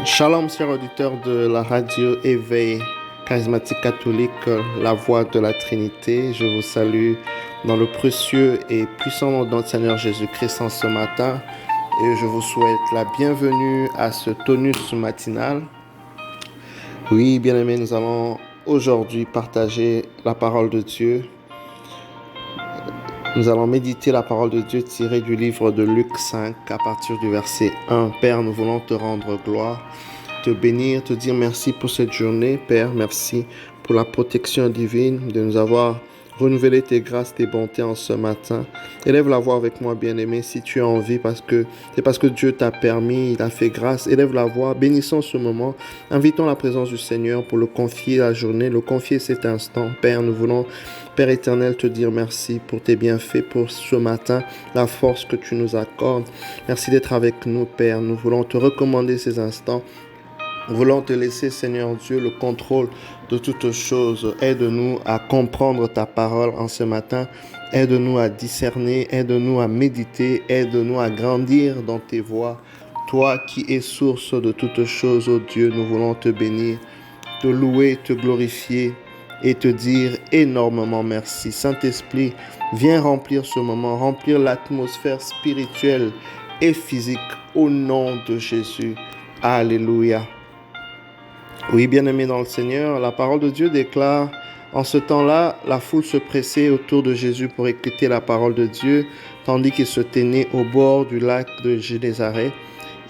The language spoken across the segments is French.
Shalom, chers auditeurs de la radio Éveil charismatique catholique, la voix de la Trinité. Je vous salue dans le précieux et puissant nom de notre Seigneur Jésus-Christ en ce matin. Et je vous souhaite la bienvenue à ce tonus matinal. Oui, bien-aimés, nous allons aujourd'hui partager la parole de Dieu. Nous allons méditer la parole de Dieu tirée du livre de Luc 5 à partir du verset 1. Père, nous voulons te rendre gloire, te bénir, te dire merci pour cette journée. Père, merci pour la protection divine, de nous avoir renouvelé tes grâces, tes bontés en ce matin. Élève la voix avec moi, bien-aimé, si tu as envie, c'est parce que Dieu t'a permis, il t'a fait grâce. Élève la voix, bénissons ce moment, invitons la présence du Seigneur pour le confier la journée, le confier cet instant. Père, nous voulons, Père éternel, te dire merci pour tes bienfaits, pour ce matin, la force que tu nous accordes. Merci d'être avec nous, Père. Nous voulons te recommander ces instants. Nous voulons te laisser, Seigneur Dieu, le contrôle de toutes choses. Aide-nous à comprendre ta parole en ce matin. Aide-nous à discerner, aide-nous à méditer, aide-nous à grandir dans tes voies. Toi qui es source de toutes choses, ô Dieu, nous voulons te bénir, te louer, te glorifier et te dire énormément merci. Saint-Esprit, viens remplir ce moment, remplir l'atmosphère spirituelle et physique au nom de Jésus. Alléluia. Oui, bien-aimés dans le Seigneur, la parole de Dieu déclare: en ce temps-là, la foule se pressait autour de Jésus pour écouter la parole de Dieu, tandis qu'il se tenait au bord du lac de Génézareth.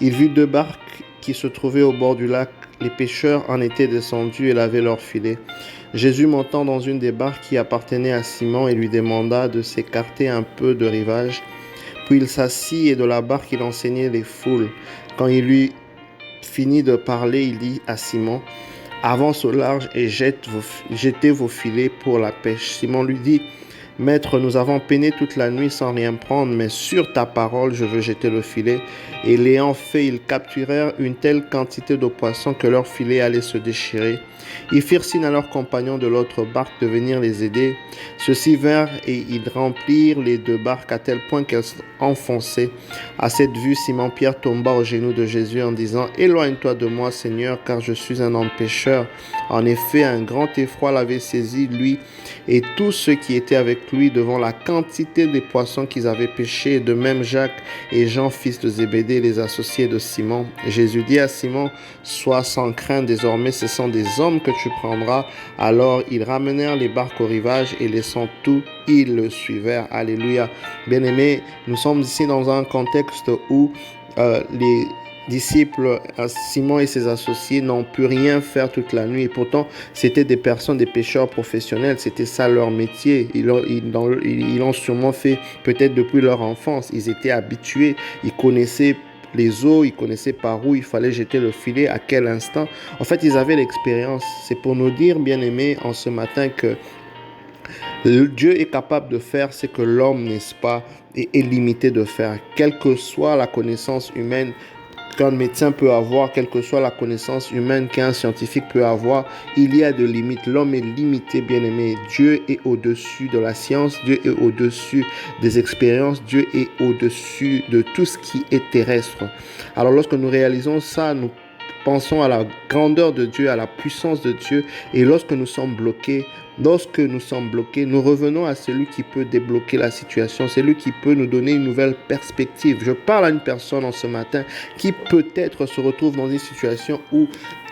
Il vit 2 barques qui se trouvaient au bord du lac. Les pêcheurs en étaient descendus et lavaient leurs filets. Jésus, montant dans une des barques qui appartenait à Simon, et lui demanda de s'écarter un peu de rivage. Puis il s'assit et de la barque il enseignait les foules. Quand il eut fini de parler, il dit à Simon: avance au large et jetez vos filets pour la pêche. Simon lui dit: Maître, nous avons peiné toute la nuit sans rien prendre, mais sur ta parole, je veux jeter le filet. Et l'ayant fait, ils capturèrent une telle quantité de poissons que leur filet allait se déchirer. Ils firent signe à leurs compagnons de l'autre barque de venir les aider. Ceux-ci vinrent et ils remplirent les 2 barques à tel point qu'elles s'enfonçaient. À cette vue, Simon-Pierre tomba aux genoux de Jésus en disant: Éloigne-toi de moi, Seigneur, car je suis un homme pécheur. En effet, un grand effroi l'avait saisi, lui et tous ceux qui étaient avec lui, devant la quantité des poissons qu'ils avaient pêchés, et de même Jacques et Jean, fils de Zébédée, les associés de Simon. Jésus dit à Simon: Sois sans crainte, désormais ce sont des hommes que tu prendras. Alors ils ramenèrent les barques au rivage et laissant tout, ils le suivèrent. Alléluia. Bien-aimés, nous sommes ici dans un contexte où les disciples, Simon et ses associés, n'ont pu rien faire toute la nuit. Et pourtant, c'était des personnes, des pêcheurs professionnels. C'était ça leur métier. Ils l'ont sûrement fait peut-être depuis leur enfance. Ils étaient habitués. Ils connaissaient les eaux, ils connaissaient par où il fallait jeter le filet, à quel instant. En fait, ils avaient l'expérience. C'est pour nous dire, bien-aimés, en ce matin que Dieu est capable de faire ce que l'homme, n'est-ce pas, est limité de faire. Quelle que soit la connaissance humaine qu'un médecin peut avoir, quelle que soit la connaissance humaine qu'un scientifique peut avoir, il y a de limites. L'homme est limité, bien-aimé. Dieu est au-dessus de la science, Dieu est au-dessus des expériences, Dieu est au-dessus de tout ce qui est terrestre. Alors lorsque nous réalisons ça, nous pensons à la grandeur de Dieu, à la puissance de Dieu, et lorsque nous sommes bloqués, nous revenons à celui qui peut débloquer la situation, celui qui peut nous donner une nouvelle perspective. Je parle à une personne en ce matin qui peut-être se retrouve dans une situation où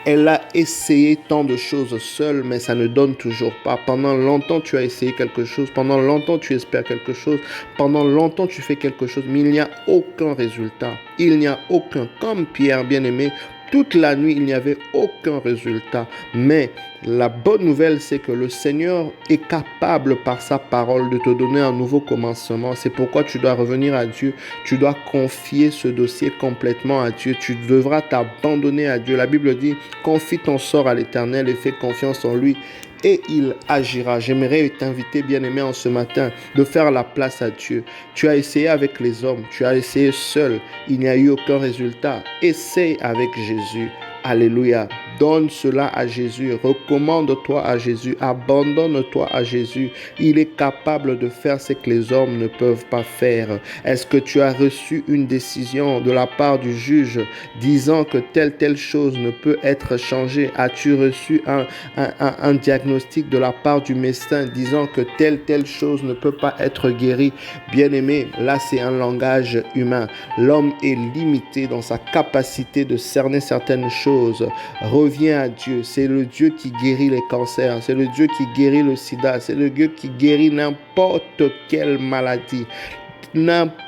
elle a essayé tant de choses seule, mais ça ne donne toujours pas. Pendant longtemps, tu as essayé quelque chose. Pendant longtemps, tu espères quelque chose. Pendant longtemps, tu fais quelque chose, mais il n'y a aucun résultat. Il n'y a aucun. Comme Pierre, bien-aimé, toute la nuit, il n'y avait aucun résultat. Mais la bonne nouvelle, c'est que le Seigneur est capable par sa parole de te donner un nouveau commencement. C'est pourquoi tu dois revenir à Dieu. Tu dois confier ce dossier complètement à Dieu. Tu devras t'abandonner à Dieu. La Bible dit: confie ton sort à l'Éternel et fais confiance en lui, et il agira. J'aimerais t'inviter, bien-aimé, en ce matin, de faire la place à Dieu. Tu as essayé avec les hommes, tu as essayé seul, il n'y a eu aucun résultat. Essaye avec Jésus. Alléluia. Donne cela à Jésus. Recommande-toi à Jésus. Abandonne-toi à Jésus. Il est capable de faire ce que les hommes ne peuvent pas faire. Est-ce que tu as reçu une décision de la part du juge disant que telle chose ne peut être changée? As-tu reçu un diagnostic de la part du médecin disant que telle chose ne peut pas être guérie? Bien-aimé, là c'est un langage humain. L'homme est limité dans sa capacité de cerner certaines choses. Reviens à Dieu. C'est le Dieu qui guérit les cancers. C'est le Dieu qui guérit le sida. C'est le Dieu qui guérit n'importe quelle maladie. N'importe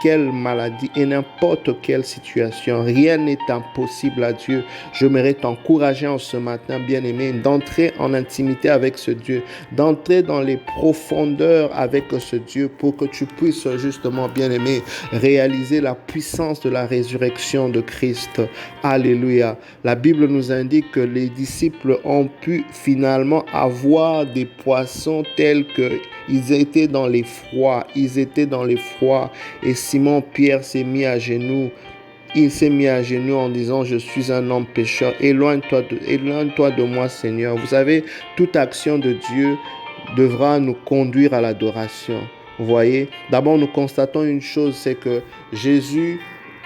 quelle maladie et n'importe quelle situation. Rien n'est impossible à Dieu. J'aimerais t'encourager en ce matin, bien-aimé, d'entrer en intimité avec ce Dieu, d'entrer dans les profondeurs avec ce Dieu pour que tu puisses justement, bien-aimé, réaliser la puissance de la résurrection de Christ. Alléluia. La Bible nous indique que les disciples ont pu finalement avoir des poissons tels que ils étaient dans les froids. Et Simon-Pierre s'est mis à genoux. Il s'est mis à genoux en disant, je suis un homme pécheur. Éloigne-toi de moi, Seigneur. Vous savez, toute action de Dieu devra nous conduire à l'adoration. Vous voyez, d'abord nous constatons une chose, c'est que Jésus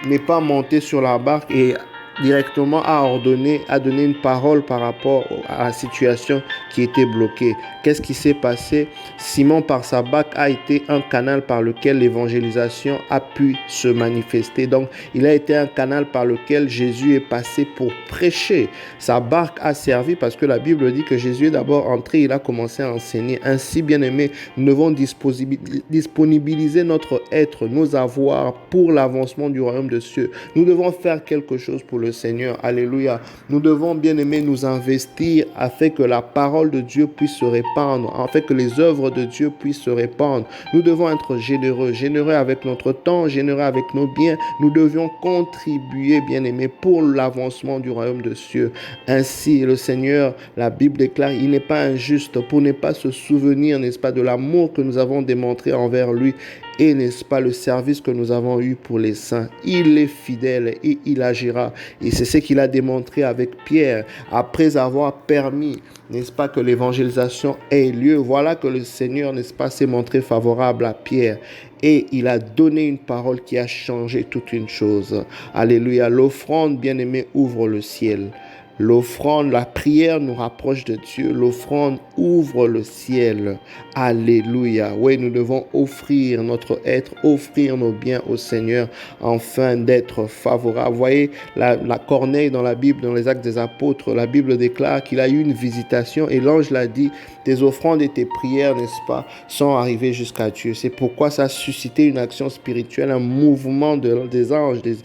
n'est pas monté sur la barque et directement a donné une parole par rapport à la situation qui était bloquée. Qu'est-ce qui s'est passé? Simon, par sa barque, a été un canal par lequel l'évangélisation a pu se manifester. Donc, il a été un canal par lequel Jésus est passé pour prêcher. Sa barque a servi parce que la Bible dit que Jésus est d'abord entré, il a commencé à enseigner. Ainsi, bien-aimés, nous devons disponibiliser notre être, nos avoirs pour l'avancement du royaume de cieux. Nous devons faire quelque chose pour le Seigneur. Alléluia. Nous devons, bien-aimés, nous investir afin que la parole de Dieu puisse se répandre, afin que les œuvres de Dieu puissent se répandre. Nous devons être généreux avec notre temps, généreux avec nos biens. Nous devions contribuer, bien-aimés, pour l'avancement du royaume de cieux. Ainsi, le Seigneur, la Bible déclare, il n'est pas injuste pour ne pas se souvenir, n'est-ce pas, de l'amour que nous avons démontré envers lui et, n'est-ce pas, le service que nous avons eu pour les saints. Il est fidèle et il agira. Et c'est ce qu'il a démontré avec Pierre. Après avoir permis, n'est-ce pas, que l'évangélisation ait lieu, voilà que le Seigneur, n'est-ce pas, s'est montré favorable à Pierre. Et il a donné une parole qui a changé toute une chose. Alléluia. L'offrande, bien-aimé, ouvre le ciel. L'offrande, la prière nous rapproche de Dieu. L'offrande ouvre le ciel. Alléluia. Oui, nous devons offrir notre être, offrir nos biens au Seigneur afin d'être favorables. Vous voyez, la Corneille dans la Bible, dans les Actes des Apôtres, la Bible déclare qu'il a eu une visitation et l'ange l'a dit, tes offrandes et tes prières, n'est-ce pas, sont arrivées jusqu'à Dieu. C'est pourquoi ça a suscité une action spirituelle, un mouvement des anges, du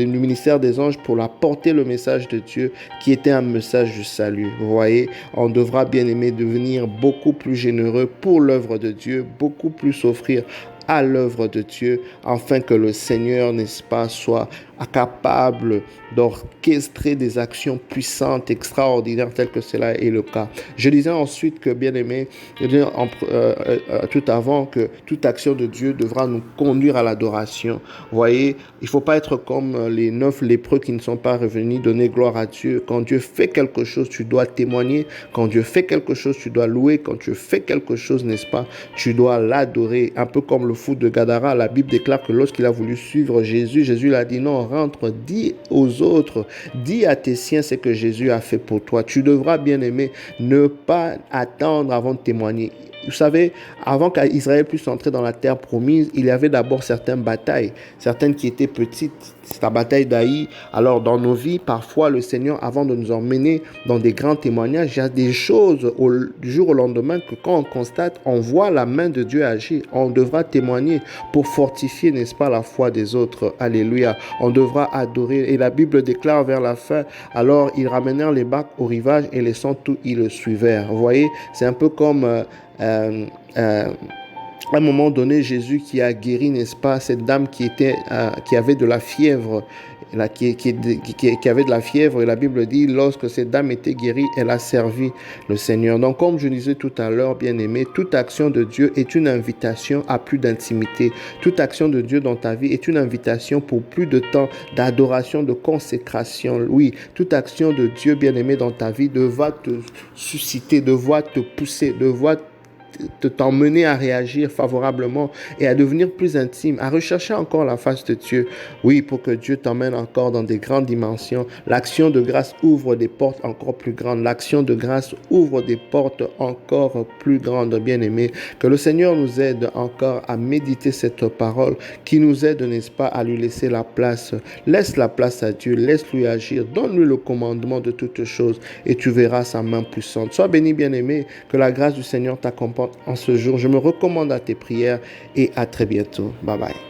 ministère des anges pour apporter le message de Dieu qui était un message du salut. Vous voyez, on devra, bien aimé, devenir beaucoup plus généreux pour l'œuvre de Dieu, beaucoup plus offrir à l'œuvre de Dieu, afin que le Seigneur, n'est-ce pas, soit capable d'orchestrer des actions puissantes, extraordinaires, telles que cela est le cas. Je disais ensuite que, bien aimé, tout avant, que toute action de Dieu devra nous conduire à l'adoration. Vous voyez, il ne faut pas être comme les 9 lépreux qui ne sont pas revenus donner gloire à Dieu. Quand Dieu fait quelque chose, tu dois témoigner. Quand Dieu fait quelque chose, tu dois louer. Quand tu fais quelque chose, n'est-ce pas, tu dois l'adorer. Un peu comme le fou de Gadara, la Bible déclare que lorsqu'il a voulu suivre Jésus, Jésus l'a dit non, rentre, dis aux autres, dis à tes siens ce que Jésus a fait pour toi. Tu devras, bien aimé, ne pas attendre avant de témoigner. Vous savez, avant qu'Israël puisse entrer dans la terre promise, il y avait d'abord certaines batailles, certaines qui étaient petites. C'est la bataille d'Aï. Alors, dans nos vies, parfois, le Seigneur, avant de nous emmener dans des grands témoignages, il y a des choses du jour au lendemain que quand on constate, on voit la main de Dieu agir. On devra témoigner pour fortifier, n'est-ce pas, la foi des autres. Alléluia. On devra adorer. Et la Bible déclare vers la fin, alors ils ramenèrent les barques au rivage et laissant tout, ils le suivèrent. Vous voyez, c'est un peu comme... à un moment donné, Jésus qui a guéri, n'est-ce pas, cette dame qui avait de la fièvre qui avait de la fièvre. Et la Bible dit, lorsque cette dame était guérie, elle a servi le Seigneur. Donc, comme je disais tout à l'heure, bien-aimé, toute action de Dieu est une invitation à plus d'intimité. Toute action de Dieu dans ta vie est une invitation pour plus de temps d'adoration, de consécration. Oui, toute action de Dieu, bien-aimé, dans ta vie devra te susciter, devra te pousser, devra t'emmener à réagir favorablement et à devenir plus intime, à rechercher encore la face de Dieu. Oui, pour que Dieu t'emmène encore dans des grandes dimensions. L'action de grâce ouvre des portes encore plus grandes. L'action de grâce ouvre des portes encore plus grandes, bien-aimés. Que le Seigneur nous aide encore à méditer cette parole, qui nous aide, n'est-ce pas, à lui laisser la place. Laisse la place à Dieu, laisse-lui agir, donne-lui le commandement de toutes choses et tu verras sa main puissante. Sois béni, bien-aimé, que la grâce du Seigneur t'accompagne en ce jour. Je me recommande à tes prières et à très bientôt. Bye bye.